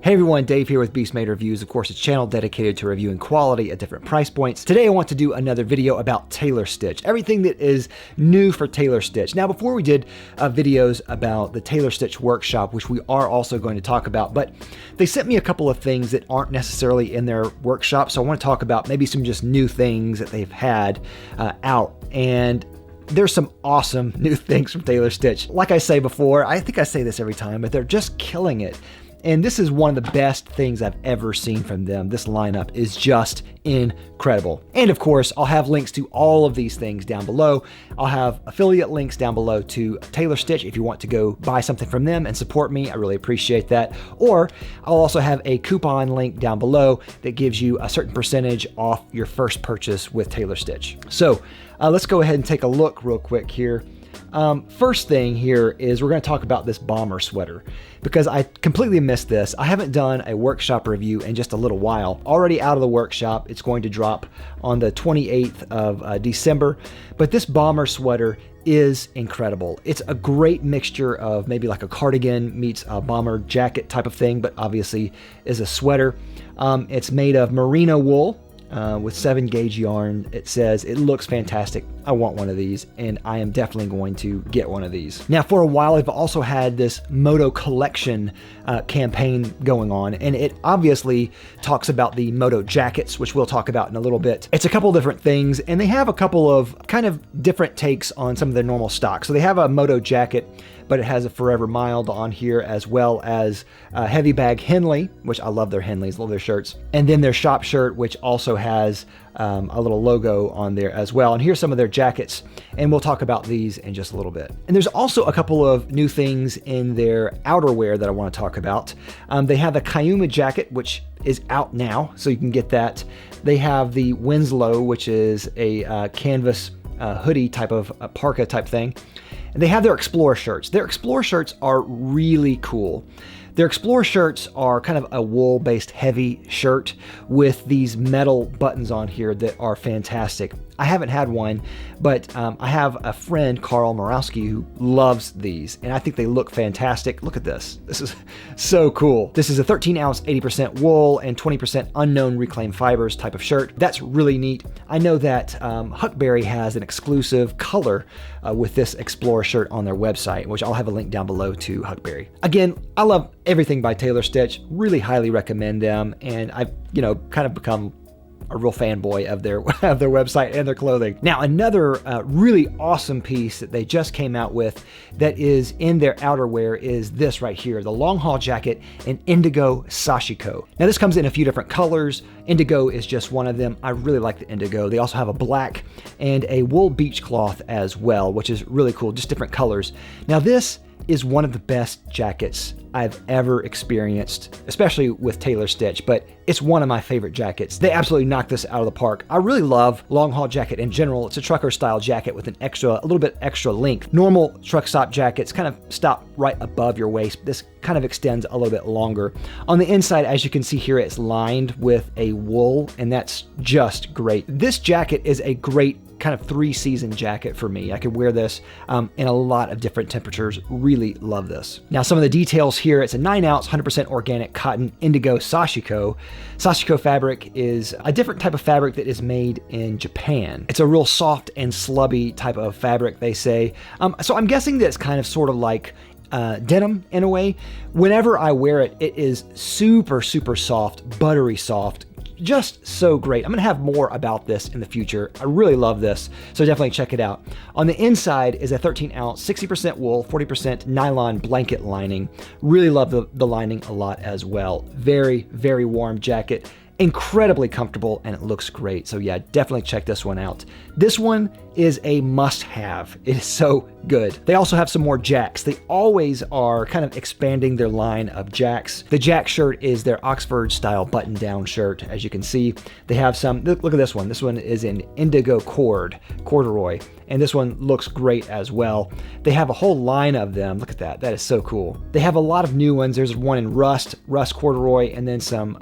Hey everyone, Dave here with Beast Made Reviews. Of course, a channel dedicated to reviewing quality at different price points. Today I want to do another video about tailor stitch, everything that is new for tailor stitch. Now, before we did videos about the tailor stitch workshop, which we are also going to talk about, but they sent me a couple of things that aren't necessarily in their workshop, so I want to talk about maybe some just new things that they've had out. And there's some awesome new things from tailor stitch. Like I say before, I think I say this every time, but they're just killing it. And this is one of the best things I've ever seen from them. This lineup is just incredible. And of course, I'll have links to all of these things down below. I'll have affiliate links down below to Tailor Stitch if you want to go buy something from them and support me. I really appreciate that. Or I'll also have a coupon link down below that gives you a certain percentage off your first purchase with Tailor Stitch. So let's go ahead and take a look real quick here. First thing here is we're going to talk about this bomber sweater because I completely missed this. I haven't done a workshop review in just a little while. Already out of the workshop. It's going to drop on the 28th of December, but this bomber sweater is incredible. It's a great mixture of maybe like a cardigan meets a bomber jacket type of thing, but obviously is a sweater. It's made of merino wool. With 7-gauge yarn. It says it looks fantastic. I want one of these, and I am definitely going to get one of these. Now, for a while, I've also had this Moto collection campaign going on, and it obviously talks about the Moto jackets, which we'll talk about in a little bit. It's a couple different things, and they have a couple of kind of different takes on some of their normal stock. So they have a Moto jacket, but it has a Forever Mild on here, as well as a heavy bag Henley, which I love their Henleys, love their shirts. And then their shop shirt, which also has a little logo on there as well. And here's some of their jackets, and we'll talk about these in just a little bit. And there's also a couple of new things in their outerwear that I want to talk about. They have the Kayuma jacket, which is out now, so you can get that. They have the Winslow, which is a canvas hoodie type of parka type thing. And they have their Explorer shirts. Their Explorer shirts are really cool. Their Explorer shirts are kind of a wool-based heavy shirt with these metal buttons on here that are fantastic. I haven't had one, but I have a friend, Carl Morawski, who loves these, and I think they look fantastic. Look at this. This is so cool. This is a 13-ounce, 80% wool and 20% unknown reclaimed fibers type of shirt. That's really neat. I know that Huckberry has an exclusive color with this Explorer shirt on their website, which I'll have a link down below to Huckberry. Again, I love everything by Tailor Stitch. Really highly recommend them, and I've kind of become a real fanboy of their website and their clothing. Now, another really awesome piece that they just came out with that is in their outerwear is this right here, the Longhaul jacket in Indigo Sashiko. Now, this comes in a few different colors. Indigo is just one of them. I really like the Indigo. They also have a black and a wool beach cloth as well, which is really cool, just different colors. Now, this is one of the best jackets I've ever experienced, especially with Tailor Stitch, but it's one of my favorite jackets. They absolutely knocked this out of the park. I really love Longhaul jacket in general. It's a trucker style jacket with a little bit extra length. Normal truck stop jackets kind of stop right above your waist. This kind of extends a little bit longer. On the inside, as you can see here, it's lined with a wool, and that's just great. This jacket is a great kind of 3-season jacket for me. I could wear this in a lot of different temperatures. Really love this. Now, some of the details here, it's a 9-ounce, 100% organic cotton Indigo Sashiko. Sashiko fabric is a different type of fabric that is made in Japan. It's a real soft and slubby type of fabric, they say. So I'm guessing that it's kind of sort of like denim in a way. Whenever I wear it, it is super, super soft, buttery soft, just so great. I'm gonna have more about this in the future. I really love this, so definitely check it out. On the inside is a 13-ounce, 60% wool, 40% nylon blanket lining. Really love the lining a lot as well. Very, very warm jacket. Incredibly comfortable, and it looks great. So yeah, definitely check this one out. This one is a must-have. It is so good. They also have some more jacks. They always are kind of expanding their line of jacks. The jack shirt is their Oxford style button-down shirt. As you can see, they have some, look at this one. This one is in indigo corduroy, and this one looks great as well. They have a whole line of them. Look at that. That is so cool. They have a lot of new ones. There's one in rust corduroy, and then some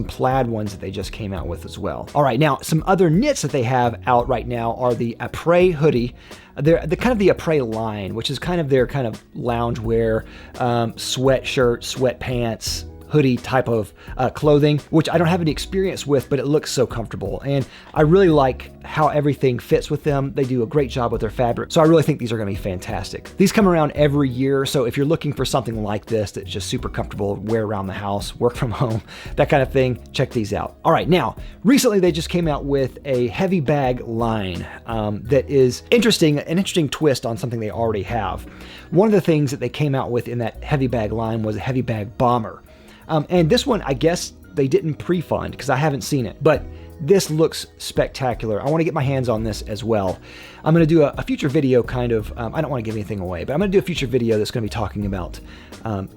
plaid ones that they just came out with as well. All right, now some other knits that they have out right now are the Après hoodie. They're the kind of the Après line, which is kind of their kind of loungewear, sweatshirt, sweatpants, hoodie type of clothing, which I don't have any experience with, but it looks so comfortable. And I really like how everything fits with them. They do a great job with their fabric. So I really think these are gonna be fantastic. These come around every year. So if you're looking for something like this that's just super comfortable, wear around the house, work from home, that kind of thing, check these out. All right, now, recently they just came out with a heavy bag line that is interesting, an interesting twist on something they already have. One of the things that they came out with in that heavy bag line was a heavy bag bomber. And this one, I guess they didn't pre-fund because I haven't seen it, but this looks spectacular. I want to get my hands on this as well. I'm going to do a future video kind of, I don't want to give anything away, but I'm going to do a future video that's going to be talking about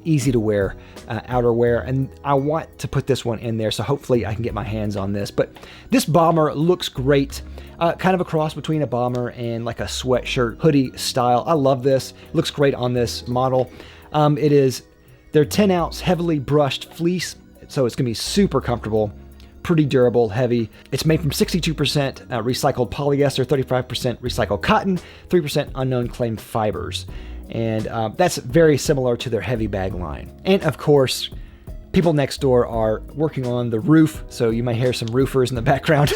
easy to wear outerwear, and I want to put this one in there, so hopefully I can get my hands on this. But this bomber looks great. Kind of a cross between a bomber and like a sweatshirt hoodie style. I love this. Looks great on this model. They're 10-ounce heavily brushed fleece, so it's going to be super comfortable. Pretty durable, heavy. It's made from 62% recycled polyester, 35% recycled cotton, 3% unknown claimed fibers. And that's very similar to their heavy bag line. And of course, people next door are working on the roof, so you might hear some roofers in the background.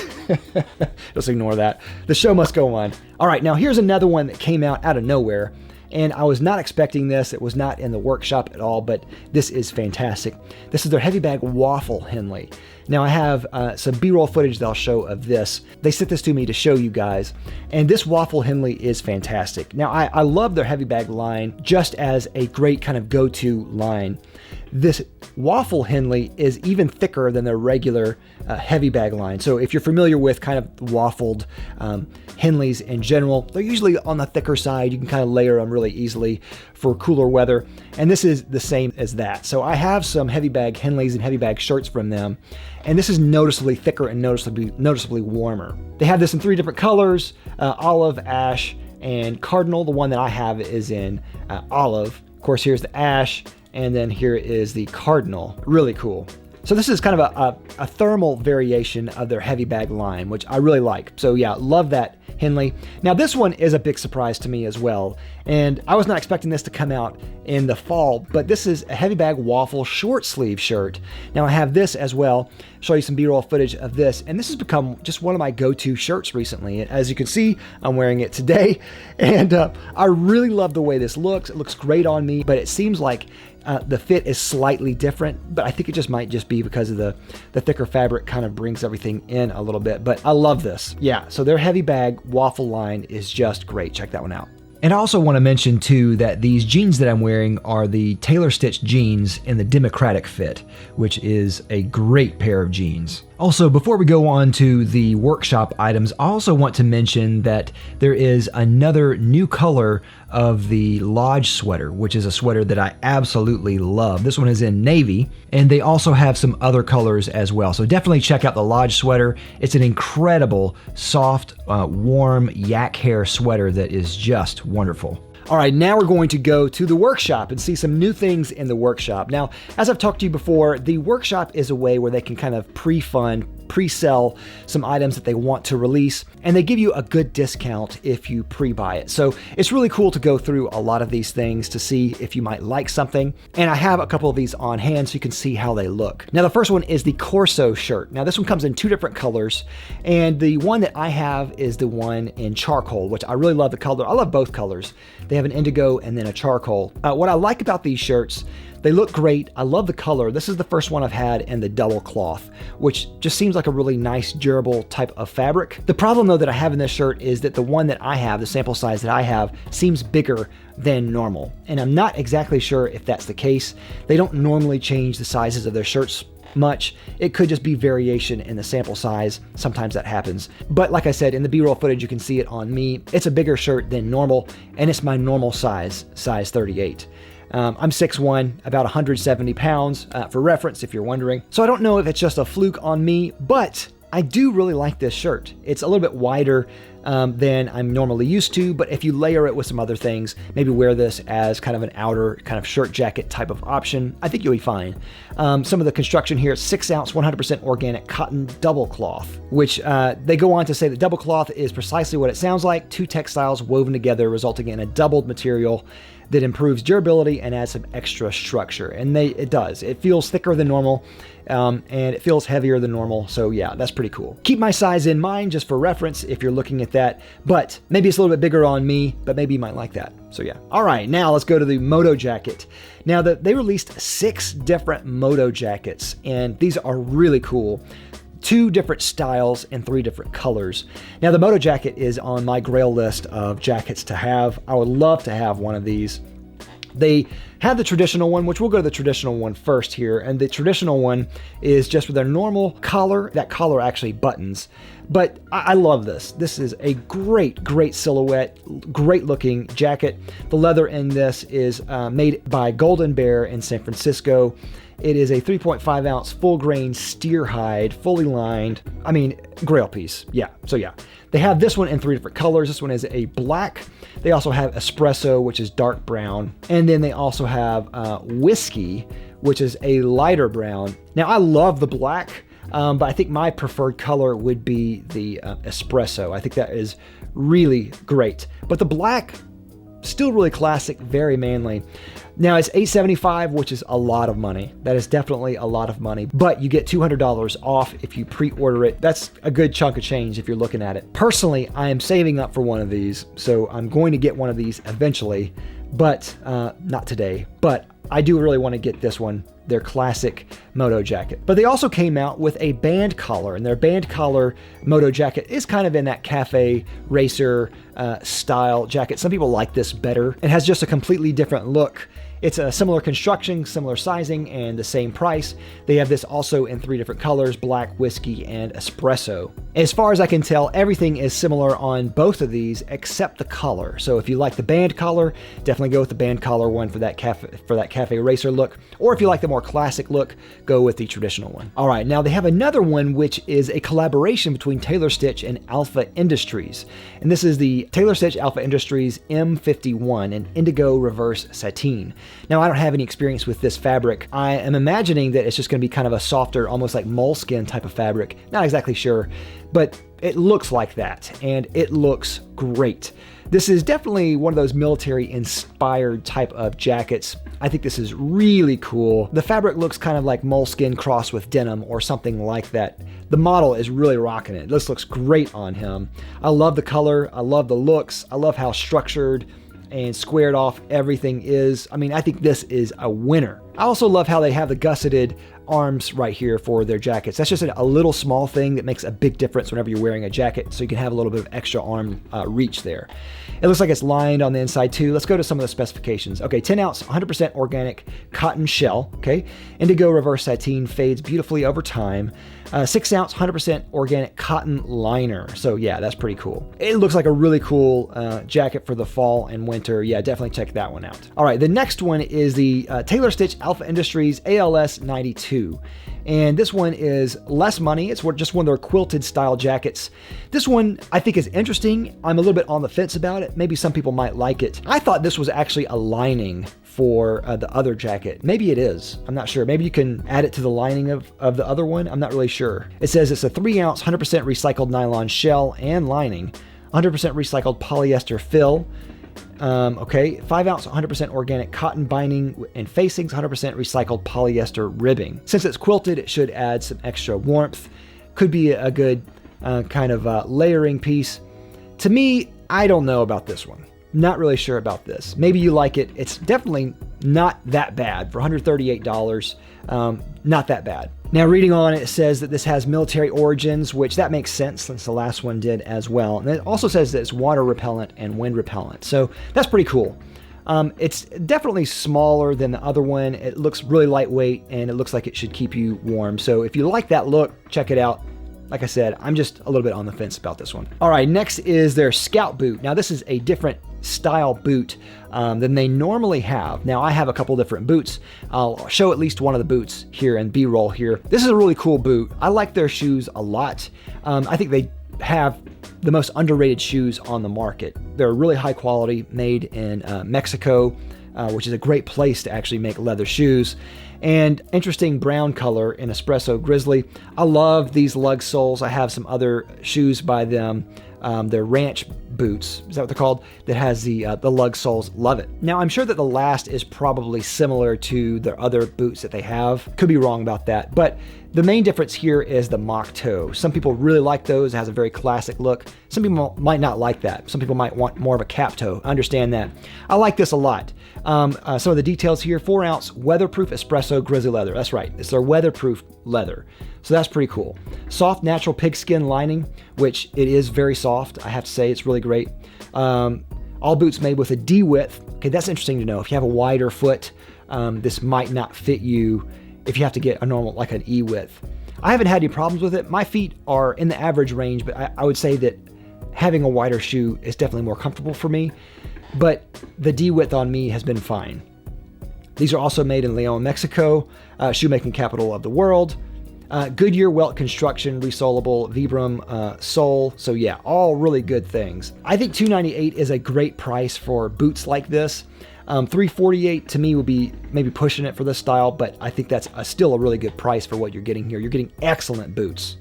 Just ignore that. The show must go on. All right, now here's another one that came out of nowhere. And I was not expecting this. It was not in the workshop at all, but this is fantastic. This is their heavy bag waffle Henley. Now I have some B-roll footage that I'll show of this. They sent this to me to show you guys, and this waffle Henley is fantastic. Now I love their heavy bag line just as a great kind of go-to line. This waffle Henley is even thicker than their regular heavy bag line. So if you're familiar with kind of waffled Henleys in general, they're usually on the thicker side. You can kind of layer them really easily for cooler weather. And this is the same as that. So I have some heavy bag Henleys and heavy bag shirts from them. And this is noticeably thicker and noticeably warmer. They have this in 3 different colors, olive, ash, and cardinal. The one that I have is in olive. Of course, here's the ash. And then here is the cardinal. Really cool. So this is kind of a thermal variation of their heavy bag line, which I really like. So yeah, love that Henley. Now this one is a big surprise to me as well. And I was not expecting this to come out in the fall, but this is a heavy bag waffle short sleeve shirt. Now I have this as well. Show you some B-roll footage of this. And this has become just one of my go-to shirts recently. And as you can see, I'm wearing it today. And I really love the way this looks. It looks great on me, but it seems like the fit is slightly different, but I think it just might just be because of the thicker fabric kind of brings everything in a little bit, but I love this. Yeah, so their heavy bag waffle line is just great. Check that one out. And I also want to mention too that these jeans that I'm wearing are the tailor stitch jeans in the democratic fit, which is a great pair of jeans. Also, before we go on to the workshop items, I also want to mention that there is another new color of the Lodge sweater, which is a sweater that I absolutely love. This one is in navy, and they also have some other colors as well. So definitely check out the Lodge sweater. It's an incredible, soft, warm yak hair sweater that is just wonderful. All right, now we're going to go to the workshop and see some new things in the workshop. Now, as I've talked to you before, the workshop is a way where they can kind of pre-fund, pre-sell some items that they want to release, and they give you a good discount if you pre-buy it. So it's really cool to go through a lot of these things to see if you might like something. And I have a couple of these on hand so you can see how they look. Now, the first one is the Corso shirt. Now, this one comes in 2 different colors, and the one that I have is the one in charcoal, which I really love the color. I love both colors. They have an indigo and then a charcoal. What I like about these shirts, they look great. I love the color. This is the first one I've had in the double cloth, which just seems like a really nice, durable type of fabric. The problem though that I have in this shirt is that the one that I have, the sample size that I have, seems bigger than normal. And I'm not exactly sure if that's the case. They don't normally change the sizes of their shirts much. It could just be variation in the sample size. Sometimes that happens. But like I said, in the B-roll footage, you can see it on me. It's a bigger shirt than normal, and it's my normal size 38. I'm 6'1", about 170 pounds, for reference, if you're wondering. So I don't know if it's just a fluke on me, but I do really like this shirt. It's a little bit wider than I'm normally used to, but if you layer it with some other things, maybe wear this as kind of an outer kind of shirt jacket type of option, I think you'll be fine. Some of the construction here is 6-ounce, 100% organic cotton double cloth, which they go on to say that double cloth is precisely what it sounds like, 2 textiles woven together, resulting in a doubled material that improves durability and adds some extra structure. And it does. It feels thicker than normal, and it feels heavier than normal. So yeah, that's pretty cool. Keep my size in mind just for reference if you're looking at that, but maybe it's a little bit bigger on me, but maybe you might like that. So yeah. All right, now let's go to the Moto jacket. Now they released 6 different Moto jackets, and these are really cool. 2 different styles and 3 different colors. Now the Moto jacket is on my grail list of jackets to have. I would love to have one of these. They have the traditional one, which we'll go to the traditional one first here. And the traditional one is just with their normal collar. That collar actually buttons. But I love this. This is a great, great silhouette, great looking jacket. The leather in this is made by Golden Bear in San Francisco. It is a 3.5 ounce full grain steer hide, fully lined. I mean, grail piece. Yeah. So yeah, they have this one in 3 different colors. This one is a black. They also have espresso, which is dark brown. And then they also have whiskey, which is a lighter brown. Now I love the black, but I think my preferred color would be the espresso. I think that is really great. But the black, still really classic, very manly. Now it's $875, which is a lot of money. That is definitely a lot of money, but you get $200 off if you pre-order it. That's a good chunk of change if you're looking at it. Personally, I am saving up for one of these, so I'm going to get one of these eventually, but not today. But I do really want to get this one, their classic Moto jacket. But they also came out with a band collar, and their band collar Moto jacket is kind of in that cafe racer style jacket. Some people like this better. It has just a completely different look. It's a similar construction, similar sizing, and the same price. They have this also in 3 different colors, black, whiskey, and espresso. As far as I can tell, everything is similar on both of these except the color. So if you like the band collar, definitely go with the band collar one for that cafe racer look. Or if you like the more classic look, go with the traditional one. All right, now they have another one which is a collaboration between Taylor Stitch and Alpha Industries. And this is the Taylor Stitch Alpha Industries M51 in Indigo reverse sateen. Now, I don't have any experience with this fabric. I am imagining that it's just going to be kind of a softer, almost like moleskin type of fabric. Not exactly sure, but it looks like that, and it looks great. This is definitely one of those military-inspired type of jackets. I think this is really cool. The fabric looks kind of like moleskin crossed with denim or something like that. The model is really rocking it. This looks great on him. I love the color. I love the looks. I love how structured and squared off everything is. I mean, I think this is a winner. I also love how they have the gusseted arms right here for their jackets. That's just a little small thing that makes a big difference whenever you're wearing a jacket, so you can have a little bit of extra arm reach there. It looks like it's lined on the inside too. Let's go to some of the specifications. Okay, 10 ounce, 100% organic cotton shell, okay? Indigo reverse sateen, fades beautifully over time. 6 ounce, 100% organic cotton liner. So yeah, that's pretty cool. It looks like a really cool jacket for the fall and winter. Yeah, definitely check that one out. All right, the next one is the Taylor Stitch Alpha Industries ALS 92. And this one is less money. It's just one of their quilted style jackets. This one I think is interesting. I'm a little bit on the fence about it. Maybe some people might like it. I thought this was actually a lining for the other jacket. Maybe it is. I'm not sure. Maybe you can add it to the lining of the other one. I'm not really sure. It says it's a 3 ounce, 100% recycled nylon shell and lining, 100% recycled polyester fill. Okay, 5 ounce, 100% organic cotton binding and facings, 100% recycled polyester ribbing. Since it's quilted, it should add some extra warmth. Could be a good kind of layering piece. To me, I don't know about this one. Not really sure about this. Maybe you like it. It's definitely not that bad for $138. Not that bad. Now, reading on it says that this has military origins, which that makes sense since the last one did as well. And it also says that it's water repellent and wind repellent. So that's pretty cool. It's definitely smaller than the other one. It looks really lightweight and it looks like it should keep you warm. So if you like that look, check it out. Like I said, I'm just a little bit on the fence about this one. All right, next is their Scout boot. Now, this is a different style boot than they normally have. Now, I have a couple different boots. I'll show at least one of the boots here in B-roll here. This is a really cool boot. I like their shoes a lot. I think they have the most underrated shoes on the market. They're really high quality, made in Mexico, which is a great place to actually make leather shoes. And interesting brown color in Espresso Grizzly. I love these lug soles. I have some other shoes by them. They're ranch boots, is that what they're called, that has the lug soles. Love it. Now, I'm sure that the last is probably similar to the other boots that they have. Could be wrong about that, but the main difference here is the mock toe. Some people really like those. It has a very classic look. Some people might not like that. Some people might want more of a cap toe. I understand that. I like this a lot. Some of the details here: 4-ounce weatherproof espresso grizzly leather. That's right. It's their weatherproof leather. So that's pretty cool. Soft natural pigskin lining, which it is very soft. I have to say, it's really great. All boots made with a D width. Okay, that's interesting to know. If you have a wider foot, this might not fit you if you have to get a normal, like an E width. I haven't had any problems with it. My feet are in the average range, but I would say that having a wider shoe is definitely more comfortable for me. But the D width on me has been fine. These are also made in Leon, Mexico, shoemaking capital of the world. Goodyear welt construction, resolable Vibram sole. So yeah, all really good things. I think $298 is a great price for boots like this. $348 to me would be maybe pushing it for this style, but I think that's still a really good price for what you're getting here. You're getting excellent boots.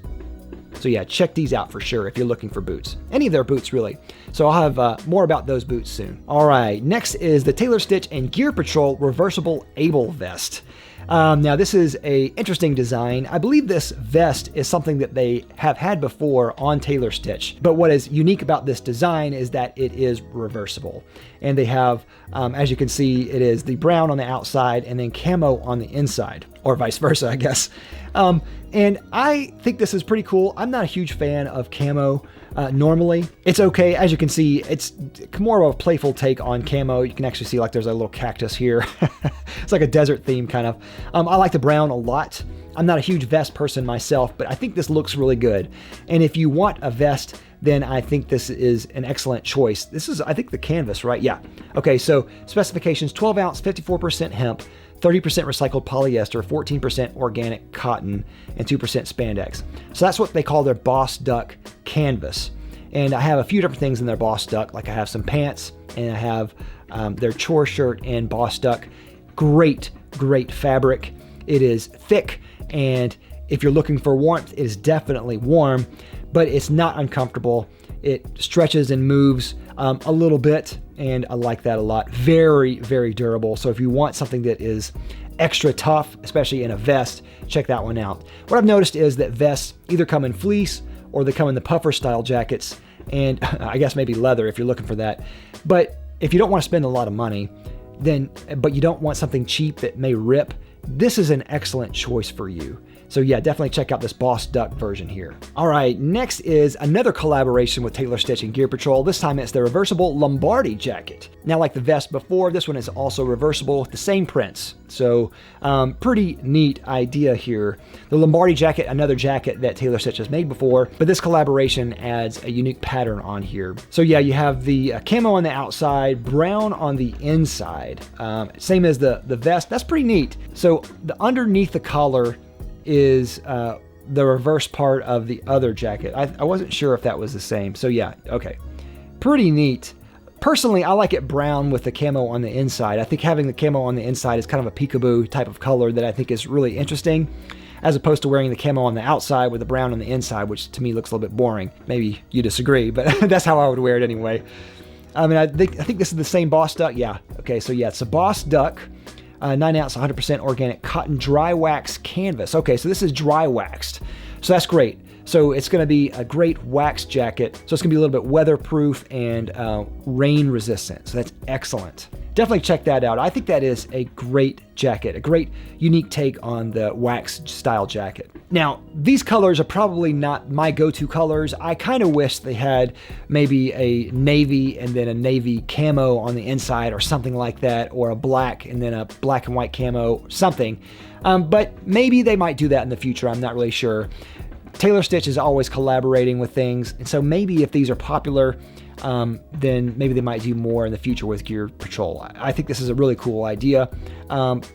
So yeah, check these out for sure if you're looking for boots. Any of their boots, really. So I'll have more about those boots soon. All right, next is the Tailor Stitch and Gear Patrol Reversible Able Vest. Now this is a interesting design. I believe this vest is something that they have had before on Tailor Stitch, but what is unique about this design is that it is reversible. And they have, as you can see, it is the brown on the outside and then camo on the inside, or vice versa, I guess. And I think this is pretty cool. I'm not a huge fan of camo normally. It's okay. As you can see, it's more of a playful take on camo. You can actually see like there's a little cactus here. It's like a desert theme kind of. I like the brown a lot. I'm not a huge vest person myself, but I think this looks really good. And if you want a vest, then I think this is an excellent choice. This is, I think, the canvas, right? Yeah. Okay, so specifications: 12 ounce, 54% hemp, 30% recycled polyester, 14% organic cotton, and 2% spandex. So that's what they call their Boss Duck canvas. And I have a few different things in their Boss Duck, like I have some pants, and I have their chore shirt in Boss Duck. Great, great fabric. It is thick, and if you're looking for warmth, it is definitely warm, but it's not uncomfortable. It stretches and moves a little bit, and I like that a lot. Very, very durable. So if you want something that is extra tough, especially in a vest, check that one out. What I've noticed is that vests either come in fleece or they come in the puffer style jackets, and I guess maybe leather if you're looking for that. But if you don't want to spend a lot of money, but you don't want something cheap that may rip, this is an excellent choice for you. So yeah, definitely check out this Boss Duck version here. All right, next is another collaboration with Tailor Stitch and Gear Patrol. This time it's the reversible Lombardi jacket. Now, like the vest before, this one is also reversible with the same prints. So pretty neat idea here. The Lombardi jacket, another jacket that Tailor Stitch has made before, but this collaboration adds a unique pattern on here. So yeah, you have the camo on the outside, brown on the inside. Same as the vest. That's pretty neat. So underneath the collar is the reverse part of the other jacket. I wasn't sure if that was the same. So yeah, okay. Pretty neat. Personally, I like it brown with the camo on the inside. I think having the camo on the inside is kind of a peekaboo type of color that I think is really interesting, as opposed to wearing the camo on the outside with the brown on the inside, which to me looks a little bit boring. Maybe you disagree, but that's how I would wear it anyway. I mean, I think this is the same Boss Duck. Yeah. Okay, so yeah, it's a Boss Duck. 9 ounce, 100% organic cotton dry wax canvas. Okay, so this is dry waxed. So that's great. So it's going to be a great wax jacket. So it's going to be a little bit weatherproof and rain resistant. So that's excellent. Definitely check that out. I think that is a great jacket, a great unique take on the wax style jacket. Now, these colors are probably not my go-to colors. I kind of wish they had maybe a navy and then a navy camo on the inside or something like that, or a black and then a black and white camo, something. But maybe they might do that in the future. I'm not really sure. Tailor Stitch is always collaborating with things, and so maybe if these are popular, then maybe they might do more in the future with Gear Patrol. I think this is a really cool idea.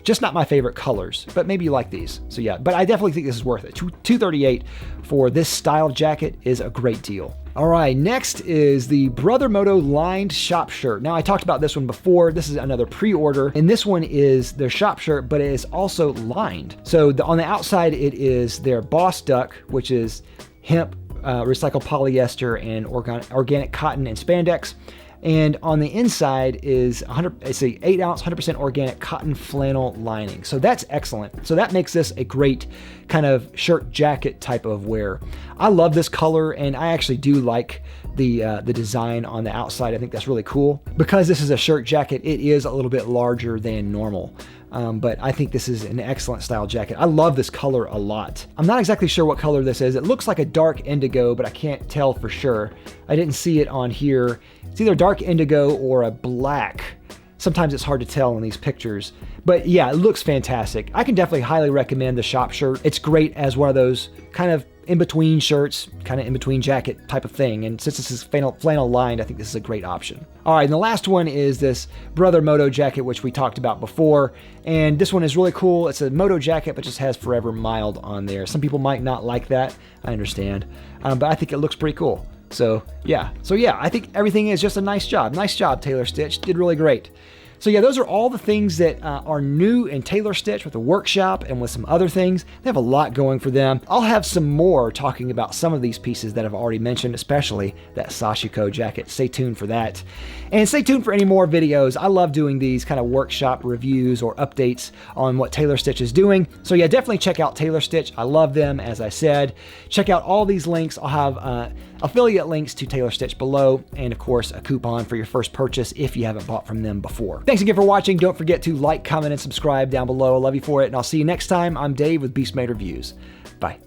Just not my favorite colors, but maybe you like these. So yeah, but I definitely think this is worth it. $238 for this style jacket is a great deal. All right, next is the Brother Moto lined shop shirt. Now, I talked about this one before. This is another pre-order, and this one is their shop shirt, but it is also lined. So on the outside, it is their Boss Duck, which is hemp recycled polyester and organic cotton and spandex. And on the inside is it's a 8-ounce, 100% organic cotton flannel lining. So that's excellent. So that makes this a great kind of shirt jacket type of wear. I love this color, and I actually do like the design on the outside. I think that's really cool. Because this is a shirt jacket, it is a little bit larger than normal. But I think this is an excellent style jacket. I love this color a lot. I'm not exactly sure what color this is. It looks like a dark indigo, but I can't tell for sure. I didn't see it on here. It's either dark indigo or a black. Sometimes it's hard to tell in these pictures. But yeah, it looks fantastic. I can definitely highly recommend the shop shirt. It's great as one of those kind of in-between shirts, kind of in-between jacket type of thing. And since this is flannel lined, I think this is a great option. All right, and the last one is this Brother Moto jacket, which we talked about before. And this one is really cool. It's a Moto jacket, but just has Forever Mild on there. Some people might not like that. I understand. But I think it looks pretty cool. So yeah, I think everything is just a nice job. Nice job, Tailor Stitch. Did really great. So yeah, those are all the things that are new in Tailor Stitch with the workshop and with some other things. They have a lot going for them. I'll have some more talking about some of these pieces that I've already mentioned, especially that Sashiko jacket. Stay tuned for that. And stay tuned for any more videos. I love doing these kind of workshop reviews or updates on what Tailor Stitch is doing. So yeah, definitely check out Tailor Stitch. I love them, as I said. Check out all these links. I'll have affiliate links to Tailor Stitch below, and of course a coupon for your first purchase if you haven't bought from them before. Thanks again for watching. Don't forget to like, comment, and subscribe down below. I love you for it, and I'll see you next time. I'm Dave with Beast Made Reviews. Bye.